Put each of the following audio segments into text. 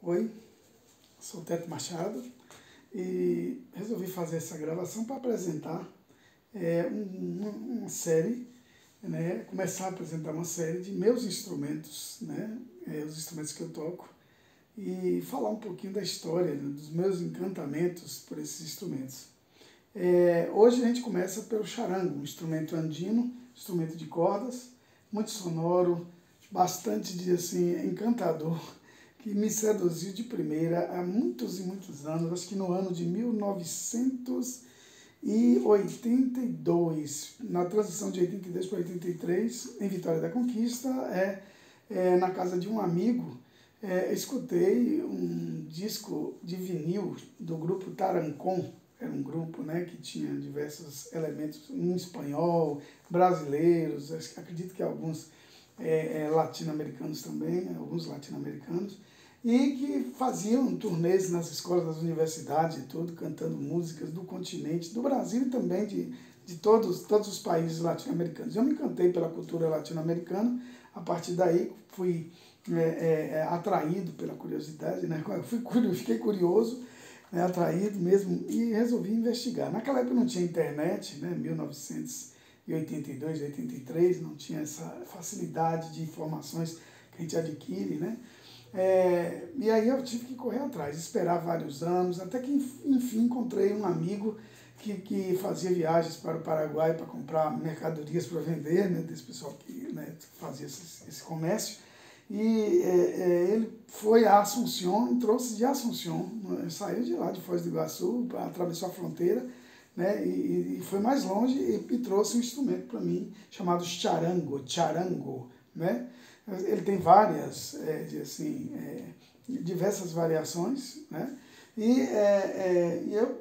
Oi, sou Teto Machado e resolvi fazer essa gravação para apresentar uma série, né, começar a apresentar uma série de meus instrumentos, né, os instrumentos que eu toco, e falar um pouquinho da história, né, dos meus encantamentos por esses instrumentos. Hoje a gente começa pelo charango, um instrumento andino, instrumento de cordas, muito sonoro, bastante encantador, que me seduziu de primeira há muitos e muitos anos, acho que no ano de 1982, na transição de 82 para 83, em Vitória da Conquista, na casa de um amigo, escutei um disco de vinil do grupo Tarancon. Era um grupo, né, que tinha diversos elementos em espanhol, brasileiros, acredito que alguns latino-americanos também, alguns latino-americanos, e que faziam turnês nas escolas, nas universidades e tudo, cantando músicas do continente, do Brasil e também de todos os países latino-americanos. Eu me encantei pela cultura latino-americana, a partir daí fui atraído pela curiosidade, né? Fiquei curioso, né, atraído mesmo, e resolvi investigar. Naquela época não tinha internet, né, 1982, 83, não tinha essa facilidade de informações que a gente adquire, né? E aí eu tive que correr atrás, esperar vários anos, até que enfim encontrei um amigo que fazia viagens para o Paraguai para comprar mercadorias para vender, né, desse pessoal que, né, fazia esse comércio. E ele foi a Assunção, trouxe de Assunção, saiu de lá, de Foz do Iguaçu, atravessou a fronteira, né, e foi mais longe e trouxe um instrumento para mim chamado charango, né? Ele tem várias, diversas variações, né? E eu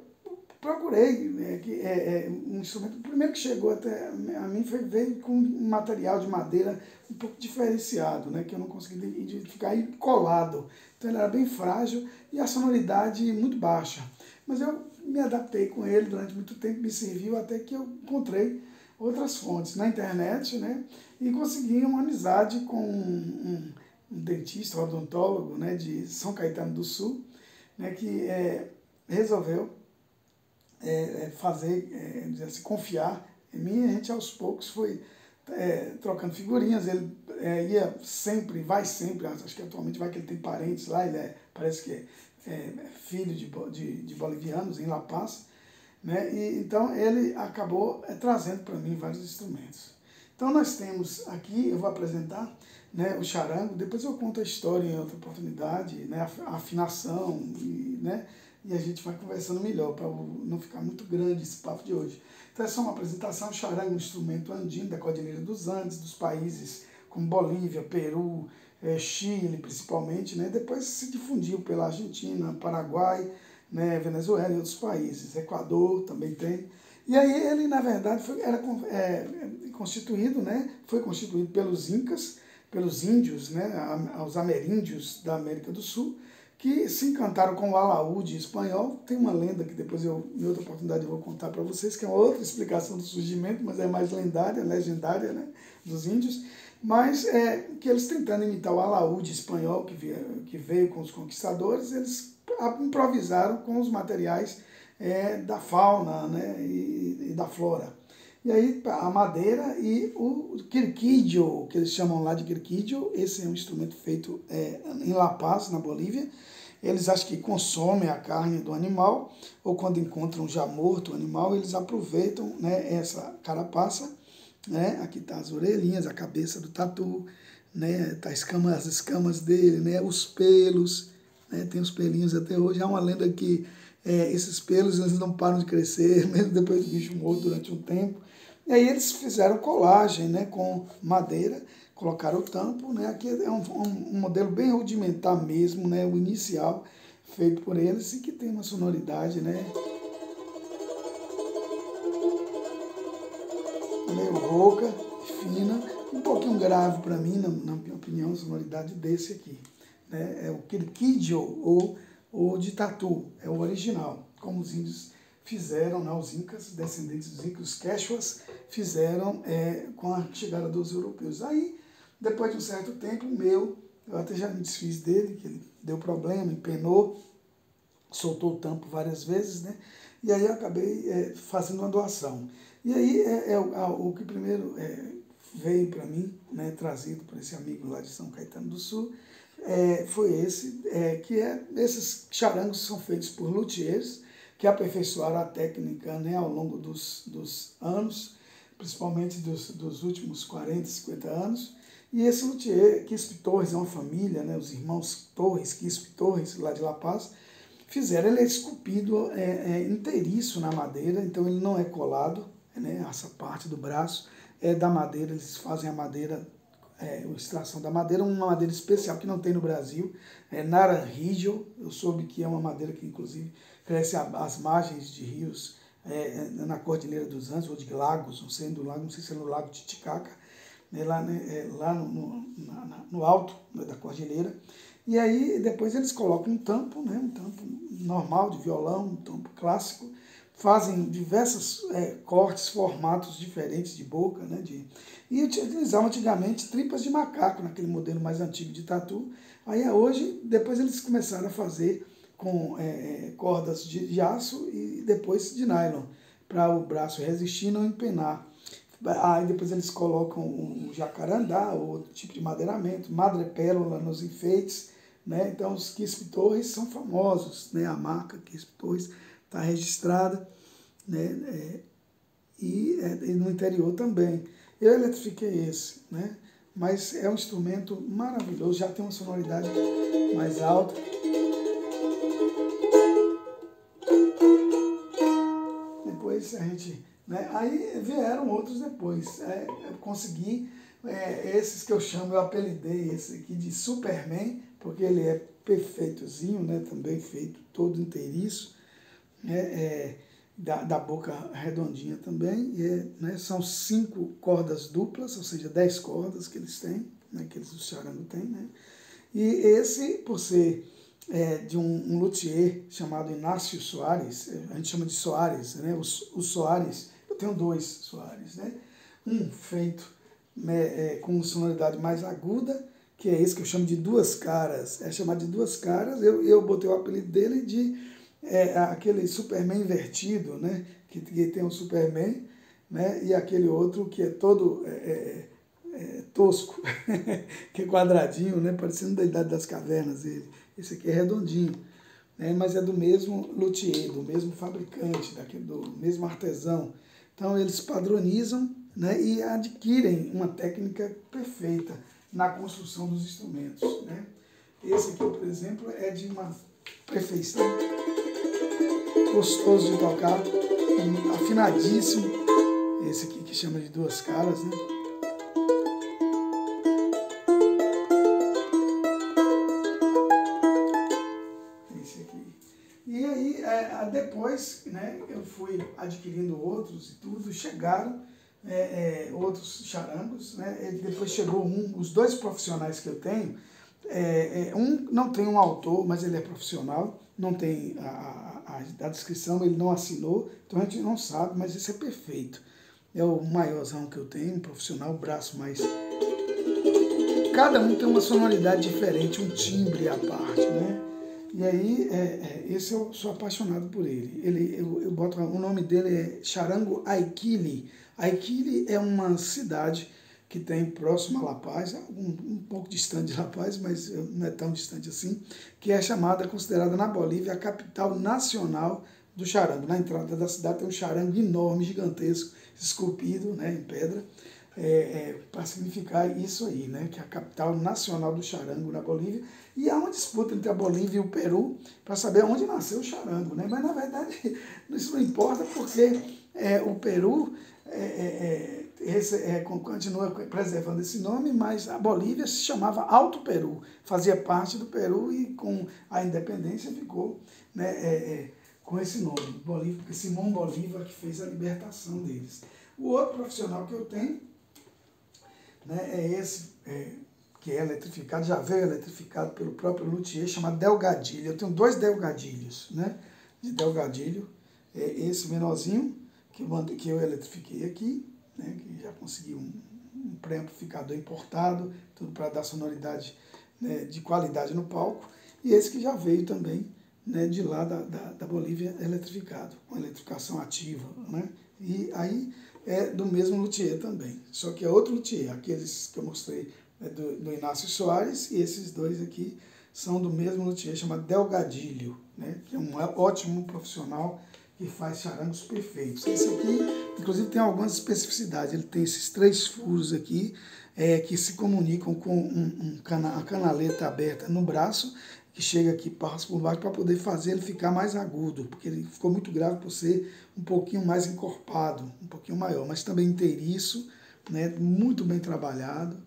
procurei um instrumento. O primeiro que chegou até a mim veio com um material de madeira um pouco diferenciado, né, que eu não consegui identificar, e colado. Então ele era bem frágil e a sonoridade muito baixa. Mas eu me adaptei com ele durante muito tempo, me serviu até que eu encontrei outras fontes na internet, né, e consegui uma amizade com um dentista, um odontólogo, né, de São Caetano do Sul, né, que resolveu confiar em mim. A gente aos poucos foi trocando figurinhas. Ele ia sempre, vai sempre, acho que atualmente vai que ele tem parentes lá, ele parece que é filho de bolivianos em La Paz, né? E então ele acabou trazendo para mim vários instrumentos. Então nós temos aqui, eu vou apresentar, né, o charango, depois eu conto a história em outra oportunidade, né, a afinação, né, e a gente vai conversando melhor, para não ficar muito grande esse papo de hoje. Então é só uma apresentação. O charango é um instrumento andino da Cordilheira dos Andes, dos países como Bolívia, Peru, Chile principalmente, né? Depois se difundiu pela Argentina, Paraguai, né, Venezuela e outros países, Equador também tem. E aí ele, na verdade, foi constituído pelos incas, pelos índios, né, os ameríndios da América do Sul, que se encantaram com o alaúde espanhol. Tem uma lenda que depois em outra oportunidade eu vou contar para vocês, que é uma outra explicação do surgimento, mas é mais legendária, né, dos índios, mas que eles, tentando imitar o alaúde espanhol que veio com os conquistadores, eles improvisaram com os materiais da fauna, né, e da flora. E aí a madeira e o quirquillo, que eles chamam lá de quirquillo, esse é um instrumento feito em La Paz, na Bolívia. Eles acham que consomem a carne do animal, ou quando encontram já morto o animal, eles aproveitam, né, essa carapaça, né, aqui tá as orelhinhas, a cabeça do tatu, né, tá as escamas dele, né, os pelos, né, tem os pelinhos até hoje. Há uma lenda que esses pelos eles não param de crescer, mesmo depois do bicho morto durante um tempo. E aí eles fizeram colagem, né, com madeira, colocaram o tampo, né, aqui é um modelo bem rudimentar mesmo, né, o inicial, feito por eles, e que tem uma sonoridade, né, meio rouca, fina, um pouquinho grave para mim, na minha opinião, a sonoridade desse aqui, né, é o quirquillo, ou o de tatu, é o original, como os índios fizeram, né, os incas, descendentes dos incas, os quechuas, fizeram com a chegada dos europeus. Aí, depois de um certo tempo, o meu Eu até já me desfiz dele, que ele deu problema, empenou, soltou o tampo várias vezes, né? E aí eu acabei fazendo uma doação. E aí o que primeiro veio para mim, né, trazido por esse amigo lá de São Caetano do Sul, foi esse, esses charangos são feitos por luthiers, que aperfeiçoaram a técnica, né, ao longo dos anos, principalmente dos últimos 40, 50 anos. E esse luthier, Quispe Torres, é uma família, né, os irmãos Torres, Quispe Torres, lá de La Paz, fizeram. Ele é esculpido inteiriço na madeira, então ele não é colado, né, essa parte do braço é da madeira, eles fazem a madeira, a extração da madeira, uma madeira especial que não tem no Brasil, Naranjillo. Eu soube que é uma madeira que inclusive cresce às margens de rios, na Cordilheira dos Andes, ou de lagos, não sei, não sei se é no Lago Titicaca, lá no alto, né, da cordilheira. E aí depois eles colocam um tampo, né, um tampo normal de violão, um tampo clássico, fazem diversos cortes, formatos diferentes de boca, né, e utilizavam antigamente tripas de macaco, naquele modelo mais antigo de tatu. Aí hoje, depois eles começaram a fazer com cordas de aço e depois de nylon, para o braço resistir e não empenar. Aí depois eles colocam um jacarandá, ou outro tipo de madeiramento, madrepérola nos enfeites, né? Então os Quispe Torres são famosos, né? A marca Quispe Torres está registrada, né? E no interior também. Eu eletrifiquei esse, né? Mas é um instrumento maravilhoso, já tem uma sonoridade mais alta. Depois a gente... Né? Aí vieram outros depois. Eu consegui esses que eu chamo, eu apelidei esse aqui de Superman, porque ele é perfeitozinho, né? Também feito todo inteiriço, né? Da boca redondinha também. Né? São 5 cordas duplas, ou seja, 10 cordas que eles têm, né? Que eles, o charango tem, né? E esse, por ser de um luthier chamado Inácio Soares, a gente chama de Soares, né? O Soares, eu tenho 2 Soares, né? Um feito com sonoridade mais aguda, que é esse que eu chamo de Duas Caras, é chamado de Duas Caras. Eu botei o apelido dele de aquele Superman invertido, né? Que tem um Superman, né? E aquele outro que é todo tosco, que é quadradinho, né? Parecendo da Idade das Cavernas ele. Esse aqui é redondinho, né? Mas é do mesmo luthier, do mesmo fabricante, do mesmo artesão. Então eles padronizam, né? E adquirem uma técnica perfeita na construção dos instrumentos, né? Esse aqui, por exemplo, é de uma perfeição, gostoso de tocar, afinadíssimo. Esse aqui que chama de Duas Caras, né? E aí, depois, né, eu fui adquirindo outros e tudo, chegaram outros charangos, né, e depois chegou os 2 profissionais que eu tenho, um não tem um autor, mas ele é profissional, não tem a descrição, ele não assinou, então a gente não sabe, mas esse é perfeito. É o maiorzão que eu tenho, um profissional, braço mais... Cada um tem uma sonoridade diferente, um timbre à parte, né? E aí, esse eu sou apaixonado por ele. Eu boto, o nome dele é Charango Aikili. Aikili é uma cidade que tem próximo a La Paz, um pouco distante de La Paz, mas não é tão distante assim, que é considerada na Bolívia a capital nacional do charango. Na entrada da cidade tem um charango enorme, gigantesco, esculpido, né, em pedra, para significar isso aí, né, que é a capital nacional do charango na Bolívia. E há uma disputa entre a Bolívia e o Peru para saber onde nasceu o charango, né? Mas na verdade isso não importa, porque o Peru continua preservando esse nome, mas a Bolívia se chamava Alto Peru, fazia parte do Peru e com a independência ficou, né, com esse nome, Bolívia, porque Simão Bolívar que fez a libertação deles. O outro profissional que eu tenho, né, é esse, que é eletrificado, já veio eletrificado pelo próprio luthier, chamado Delgadilho. Eu tenho 2 Delgadilhos, né, de Delgadilho, esse menorzinho, que eu eletrifiquei aqui, né, que já consegui um pré-amplificador importado, tudo para dar sonoridade né, de qualidade no palco, e esse que já veio também, né, de lá da Bolívia eletrificado, com eletrificação ativa, né? E aí é do mesmo luthier também, só que é outro luthier, aqueles que eu mostrei do Inácio Soares, e esses dois aqui são do mesmo luthier, chamado Delgadilho, né, que é um ótimo profissional que faz charangos perfeitos. Esse aqui, inclusive, tem algumas especificidades, ele tem esses 3 furos aqui, que se comunicam com a canaleta aberta no braço, que chega aqui, passa por baixo para poder fazer ele ficar mais agudo, porque ele ficou muito grave por ser um pouquinho mais encorpado, um pouquinho maior, mas também inteiriço, né, muito bem trabalhado,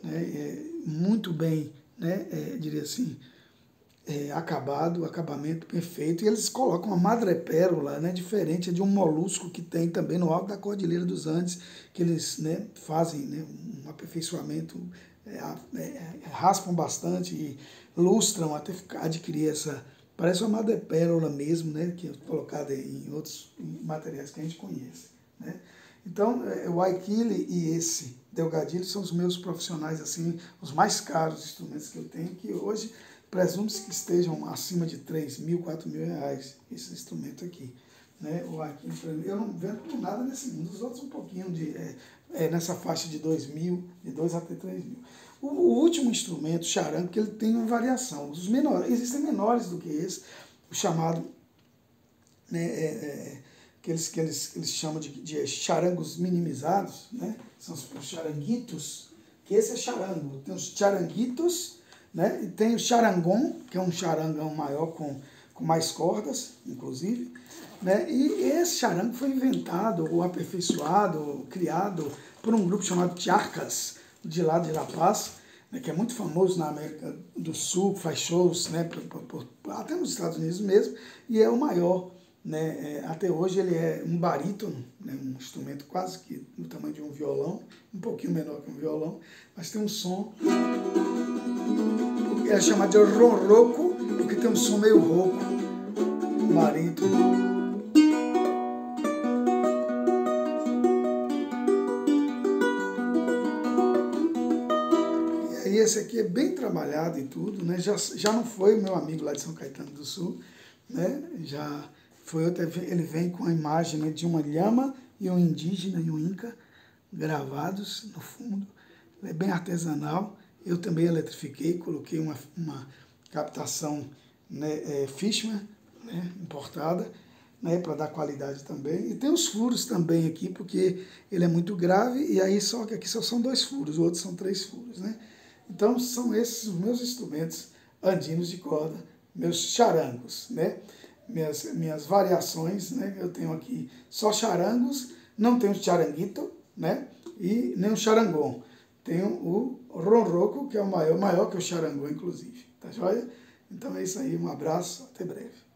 né, muito bem, né, diria assim, acabamento perfeito, e eles colocam uma madrepérola, né, diferente de um molusco que tem também no alto da Cordilheira dos Andes, que eles, né, fazem, né, um aperfeiçoamento, raspam bastante e lustram até adquirir essa, parece uma madrepérola mesmo, né, que é colocada em outros materiais que a gente conhece, né. Então, o Aikili e esse Delgadilho são os meus profissionais, assim, os mais caros instrumentos que eu tenho, que hoje presume-se que estejam acima de 3 mil, 4 mil reais, esse instrumento aqui, né? O Aikili, eu não vendo por nada nesse mundo, os outros um pouquinho, nessa faixa de 2 mil, de 2 até 3 mil. O último instrumento, o charango, que ele tem uma variação, os menores, existem menores do que esse, o chamado, né, que eles chamam de charangos minimizados, né? São os charanguitos, que esse é charango. Tem os charanguitos, né? E tem o charangon, que é um charangão maior com mais cordas, inclusive, né? E esse charango foi inventado, ou aperfeiçoado, ou criado por um grupo chamado Charcas, de lá de La Paz, né? Que é muito famoso na América do Sul, faz shows, né? Até nos Estados Unidos mesmo, e é o maior, né, até hoje ele é um barítono, né, um instrumento quase que do tamanho de um violão, um pouquinho menor que um violão, mas tem um som, é chamado de ronroco, porque tem um som meio rouco, barítono. E aí esse aqui é bem trabalhado e tudo, né, já não foi o meu amigo lá de São Caetano do Sul, né, já foi outro, ele vem com a imagem, né, de uma lhama e um indígena e um inca gravados no fundo. É bem artesanal. Eu também eletrifiquei, coloquei uma captação, né, Fishman, né, importada, né, para dar qualidade também. E tem os furos também aqui, porque ele é muito grave, e aí só que aqui só são 2 furos, os outros são 3 furos, né? Então são esses os meus instrumentos andinos de corda, meus charangos, né? Minhas variações, né? Eu tenho aqui só charangos, não tenho charanguito, né? E nem o charangon. Tenho o ronroco, que é o maior que o charangon, inclusive. Tá joia? Então é isso aí, um abraço, até breve.